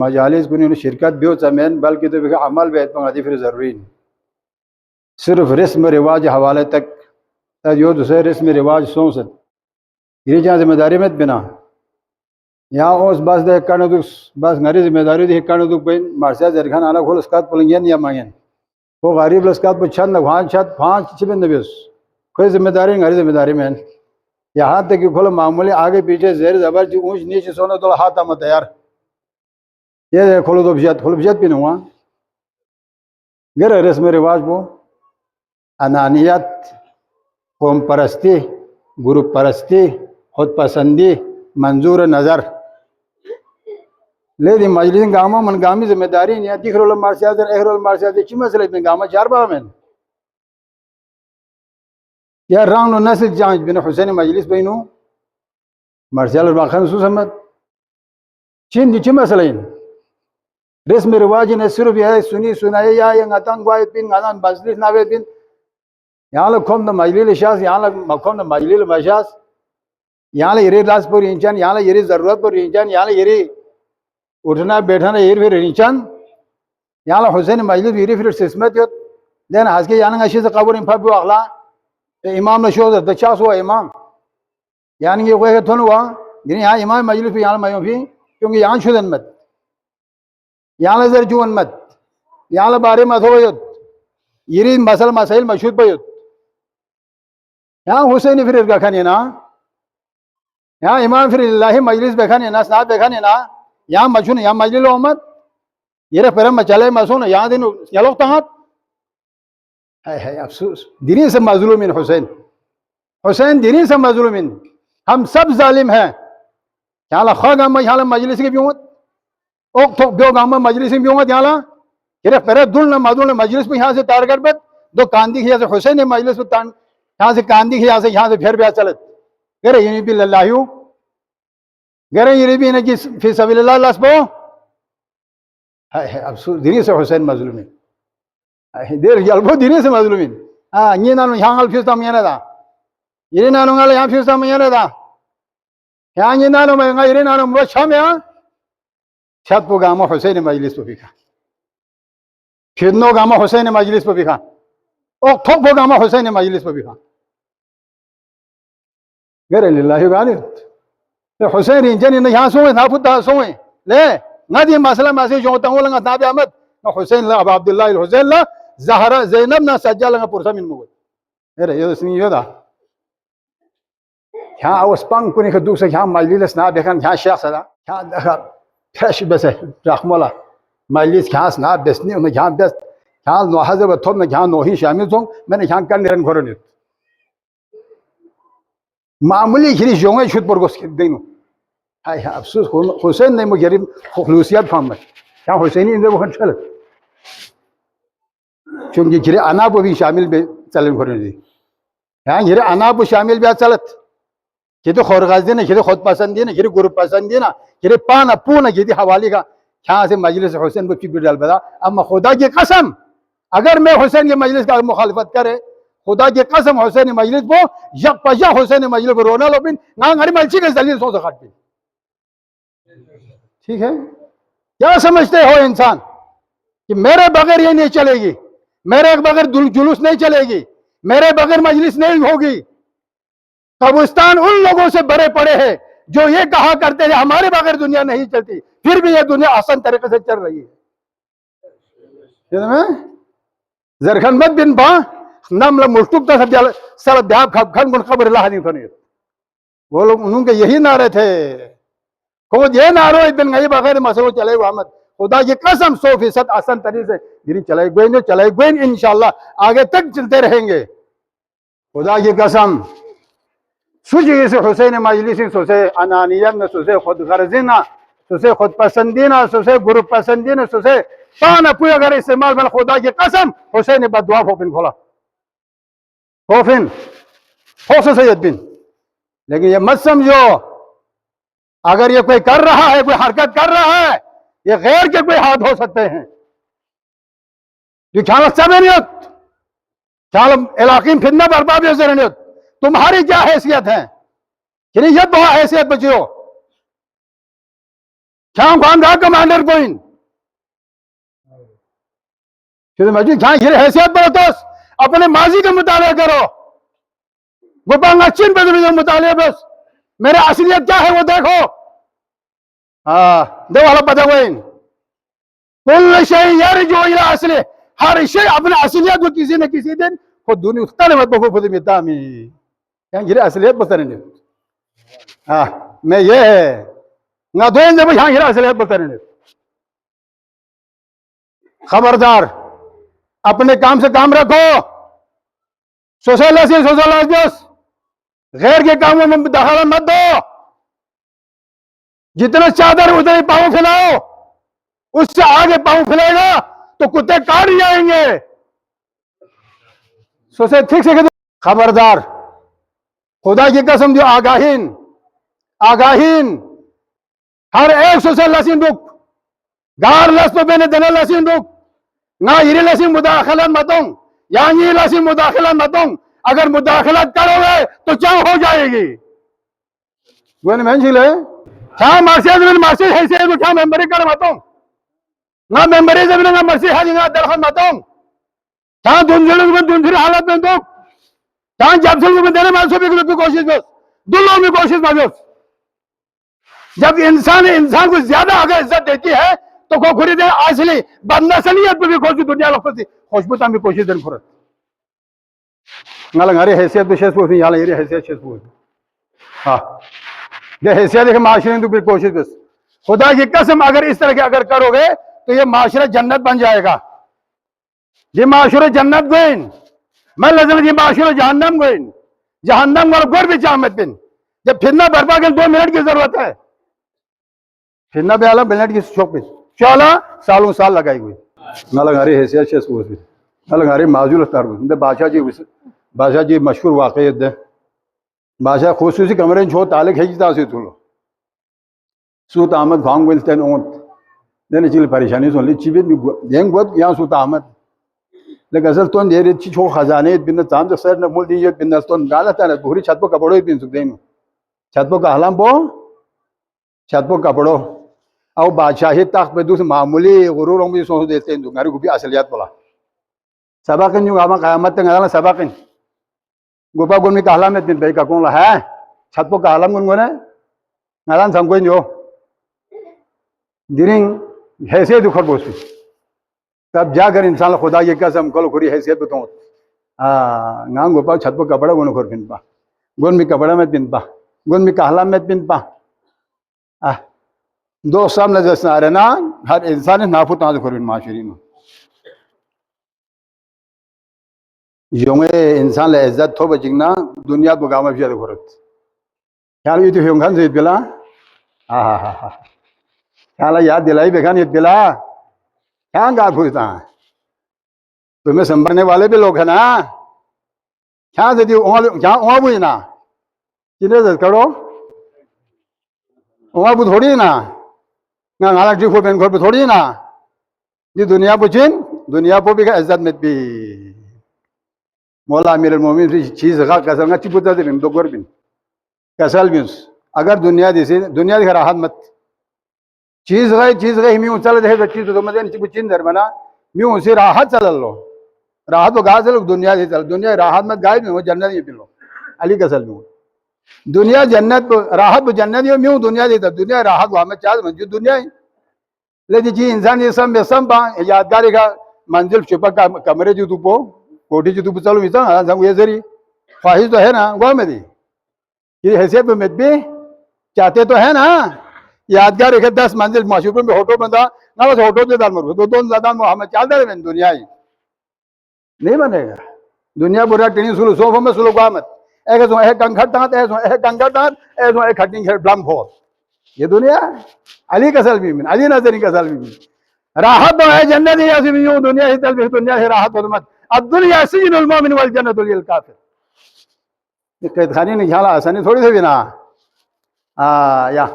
मजालिस को शिरकत भी चमेन बल्कि तो अमल भी पंगती फिर ज़रूरी नहीं सिर्फ रस्म रिवाज हवाले तक यो दूसरे रस्म रिवाज सोच ये जहाँ जिम्मेदारी मत बिना यहाँ उस बस दे कण दुख बस गरी जिम्मेदारी दे कण दुख बन मार्सिया जरखान आला खोल स्कात पुलंगियन या मांगन वो गरीब लस्कात पर छंद वहाँ छत पाँच छिपन दबिस कोई जिम्मेदारी गरी जिम्मेदारी में यहाँ तक कि खोलो मामूली आगे पीछे जेर जबर जो ऊँच नीचे सोना तो हाथ आम तैयार ये खोलो तो खुलबजत भी नहीं हुआ गर रस्म रिवाज वो अनानियत कौम परस्ती गुरु परस्ती खुद पसंदी मंजूर नज़र ले दी मजलिस गामा मनगामी जिम्मेदारी नहीं आती खरोल मार्सियात एहरोल मार्सियात ची मसले में गामा चार बार में या रंग नस्ल जांच बिन हुसैन मजलिस बइनो मार्सियाल बाखन सुसमत चीन ची मसले रस्म रिवाज ने सिर्फ यह सुनी सुनाए या ये ngatan gwaid bin ngatan baslis naवे bin यहाँ लोग कौन द मजलिल शास यहाँ लोग मकौन द मजलिल मशास यहाँ ले येरे लाश पर इंसान यहाँ ले येरे ज़रूरत पर इंसान यहाँ ले येरे उठना बैठना येरे फिर इंसान यहाँ ले हुसैन मजलिस येरे फिर सिस्मत यो लेकिन आज के यहाँ नगाशी से कबर इंफाब भी अगला इमाम ने शोध द चास हुआ इमाम यानी ये कोई थोन हुआ जिन्हें यहाँ इमाम मजलिस पे यहाँ मायूं भी क्योंकि यहाँ शुदन मत यहाँ ले जर जुवन मत यहाँ ले बारे मत हो यो येरे मसल मसाइल मशहूर पे यो यहाँ हुसैन फिर इरगा खाने ना यहाँ इमाम फिर इल्लाही मजलिस बेखाने ना स्नात बेखाने ना यहाँ मशहूर यहाँ मजलिल उम्मत ये रे परम मचले मसून यहाँ दिन ये लोग तहां है अफसोस दीनी से मजलूमिन हुसैन हुसैन दीनी से मजलूमिन हम सब जालिम हैं यहाँ ला खा गाम यहाँ ला मजलिस की बियोंत ओक थोक बियो गाम मजलिस की बियोंत यहाँ ला ये रे परे दुल ना मजलूम मजलिस पे यहाँ से टारगेट बत दो कांदी यहाँ से हुसैन ने मजलिस पे तान यहाँ से कांदी यहाँ से फिर ब्याह चलत गरे ये भी लल्लाहू गरे ये भी ने कि फिर सबिल्लाह लस्बो है अफसोस दीनी से हुसैन मजलूमिन देर यल्बो दीनी से मजलूमिन हाँ ये नानु यहाँ अल फिर तम ये ये नानु गाल यहाँ फिर तम ये यहाँ ये नानु में ये नानु वो छम यहाँ छत पो गामा हुसैन मजलिस पे बिखा फिरनो गामा हुसैन मजलिस पे बिखा ओ थोक पो गामा हुसैन मजलिस पे बिखा गरे लिल्लाहि गाली हुसैन इंजन ने यहाँ सोए ना पुता सोए ले ना दी मसला मासे जो तंगो लंगा ताबे अहमद ना हुसैन ला अबू अब्दुल्लाह हुसैन ला ज़हरा ज़ैनब ना सज्जा लंगा पुरसा मिन मुगल अरे ये इसमें ये दा यहाँ आवाज़ पंग कुनी के दूसरे यहाँ मजलिस ना बेखन यहाँ शेख सदा यहाँ देखा फ्रेश बस है रखमला मजलिस यहाँ ना बेसनी उन्हें यहाँ बेस यहाँ नौहज़र बत्तों में यहाँ नौही शामिल हों मैंने यहाँ कर निरन करो मामूली खिरी जोंगे शुद्ध पर गोश्त देनो हाय अफसोस हुसैन ने मुझे खुलूसियत फार्म क्या हुसैनी इंद्र वो चल क्योंकि खिरे अनाब भी शामिल बे चलन करने दी यहाँ खिरे अनाब शामिल भी चलत कि तो खौरगाजी ने खिरे खुद पसंदी ने खिरे गुरु पसंदी ना खिरे पाना पूना खिरे हवाली का यहाँ से मजलिस हुसैन को चिप डाल बता अब खुदा की कसम अगर मैं हुसैन के मजलिस का मुखालफत करे खुदा की कसम हुसैन मजलिस को यक पजा हुसैन मजलिस को रोना लो बिन ना घरी मलची के जलील सो सकाट बिन ठीक है क्या समझते हो इंसान कि मेरे बगैर ये नहीं चलेगी मेरे बगैर जुलूस नहीं चलेगी मेरे बगैर मजलिस नहीं होगी कब्रिस्तान उन लोगों से बड़े पड़े हैं जो ये कहा करते हैं हमारे बगैर दुनिया नहीं चलती फिर भी ये दुनिया आसान तरीके से चल रही है जरखन बिन बा नम मुश्तुक सब ब्याब खन गुण खबर ला नहीं थोड़ी वो लोग उनके यही नारे थे खुद ये नारो इतन गई बगैर मसलो चले अहमद खुदा की कसम 100% आसान तरीके से गिरी चले गए इंशाल्लाह आगे तक चलते रहेंगे खुदा की कसम सुजी से हुसैन मजलिस सोसे अनानियत न सोसे खुद गर्जी ना सोसे खुद पसंदी ना सोसे गुरु पसंदी ना सोसे पाना पूरा अगर इस्तेमाल में खुदा की कसम हुसैन बदुआ फोपिन खोला फोफिन हो सैयद बिन लेकिन ये मत समझो अगर ये कोई कर रहा है कोई हरकत कर रहा है ये गैर के कोई हाथ हो सकते हैं जो ख्याल सब ख्याल इलाके में फिरना बर्बाद हो तुम्हारी क्या हैसियत है कि नहीं ये बहुत हैसियत बचियो क्या खानदार कमांडर कोइन मस्जिद क्या गिर हैसियत पर तो अपने माजी का मुताला करो। गोपांग अच्छी पे मुताले बस मेरे असलियत क्या है वो देखो। हाँ दो वाला पता कोइन कुल शय यार जो इला असली हर शय अपने असलियत को किसी न किसी दिन खुद दुनिया उठता मत बको खुद मिता में क्या गिर असलियत बता रहे। हाँ मैं ये है ना दो जब यहाँ गिर असलियत बता रहे। खबरदार अपने काम से काम रखो। सोशलाइज गैर के कामों में दखल मत दो। जितना चादर उतने पाँव फैलाओ उससे आगे पाँव फैलाएगा तो कुत्ते काट जाएंगे। सोचे ठीक से खबरदार खुदा की कसम जो आगाहीन आगाहीन हर एक सोशल लसीन रुक गार लस पे बेने दने लसीन रुक ना ये लसीन मुदाखलत मतों या ये लसीन मुदाखलत मतों अगर मुदाखलत करोगे तो क्या हो जाएगी। वो नहीं मैं झीले क्या मार्सिया है से क्या मेंबरी कर मतों ना मेंबरी जब ना मर्सी है ना दरखास्त मतों क्या दूसरी हालत में तो क्या जब से में देने वाले भी कोशिश बस दुल्लों में कोशिश बस। जब इंसान को ज्यादा अगर इज्जत देती है तो को खुरी दे असली बदनसलियत पे भी कोशिश दुनिया लगती खुशबूता भी कोशिश दिन खुरत ना हमारी हैसियत भी शेष पूछनी यहाँ ये हैसियत शेष पूछ। हाँ ये हैसियत देखे माशरे तो फिर कोशिश बस खुदा की कसम अगर इस तरह के अगर करोगे तो ये माशरा जन्नत बन जाएगा। ये माशरे जन्नत गोइन मैं लजन ये माशरे जहन्नम गोइन जहन्नम वाला गोर भी चाहमत बिन जब फिरना बर्बा के 2 मिनट की जरूरत है फिरना भी आला मिनट की शौक पे 14 सालों साल लगाई हुई ना लगा रही हैसियत शेष पूछ ना लगा रही माजूल अख्तार बादशाह जी मशहूर वाकई दे बादशाह खुसूसी कमरे छो ताले खींचता से तुलो सूत अहमद भांग बोलते देने चिल परेशानी सुन ली चिबित यंग बहुत यहाँ सूत अहमद लेकिन असल तो देर छो खजाने बिन ताम से सर न मूल दी बिन तो गाला था पूरी छत पर कपड़ो बिन सुख देनु छत पर कहलाम पो छत पर कपड़ो और बादशाही तख्त पे दूसरे मामूली गुरूरों भी सोच देते हैं तुम्हारी गुफी असलियत बोला सबक जो आमा क़यामत तक गाला सबक गोपा गुन में कहला में बिन का कौन है छत पर कहलाम गुन गुने नारायण संकोइन जो दिरिंग हैसियत दुखर बोसी तब जाकर इंसान खुदा ये कसम कल खुरी हैसियत बताऊँ गाँव गोपा छत पर कपड़ा गुन खुर पिन पा गुन में कपड़ा में पिन पा गुन में कहला में पिन पा दो सब नजर आ रहे ना हर इंसान नाफू ताज खुर माशरी में योंगे इंसान ले इज्जत थो बचिंगना दुनिया को गाँव में भी खुरत ख्याल ये तो होंगे से बिला हा ख्याल याद दिलाई बेखान ये बिला क्या गा खुशता तुम्हें संभरने वाले भी लोग है ना क्या से क्या वहाँ बुझ ना किने करो वहाँ बुझ थोड़ी ना ना गाला ट्रिप हो घर पे थोड़ी ना ये दुनिया बुझिन दुनिया को भी का इज्जत में भी मौला अमीर मोमिन चीज का कसम चिपुता दे दो गोर बिन कसल बिन अगर दुनिया दी राहत मत चीज गई मी चल दे चीज तो मजे चिपुचिन दर बना मी उसे राहत चल लो राहत तो गा चलो दुनिया से चल दुनिया राहत मत गाय में वो जन्नत ही पिलो अली कसल में दुनिया जन्नत राहत जन्नत ही म्यूं दुनिया देता दुनिया राहत वहां में चाल मंजिल दुनिया ही लेकिन जी इंसान ये सब यादगार का मंजिल छुपा कमरे जो तू कोठी जो तू चलो मिसा ये जरी ख्वाहिश तो है ना वह में दी ये हैसियत में भी चाहते तो है ना यादगार एक 10 मंजिल माशूकों में होटो बंदा ना बस होटो से दाल मरो दो ज्यादा हमें चलते रहे दुनिया ही नहीं बनेगा दुनिया बुरा टिनी सुलो सोफो में सुलो मत एक कंखर दांत एक कंखर दांत एक खटिंग ब्लम हो ये दुनिया अली कसल भी अली नजरी कसल भी राहत तो है जन्नत ही ऐसी भी दुनिया ही चल दुनिया से राहत हो मत अब दुनिया सीनुल मोमिन वल जन्नतुल लिल काफिर ये कैद खानी नहीं ख्याल आसानी थोड़ी सी भी ना या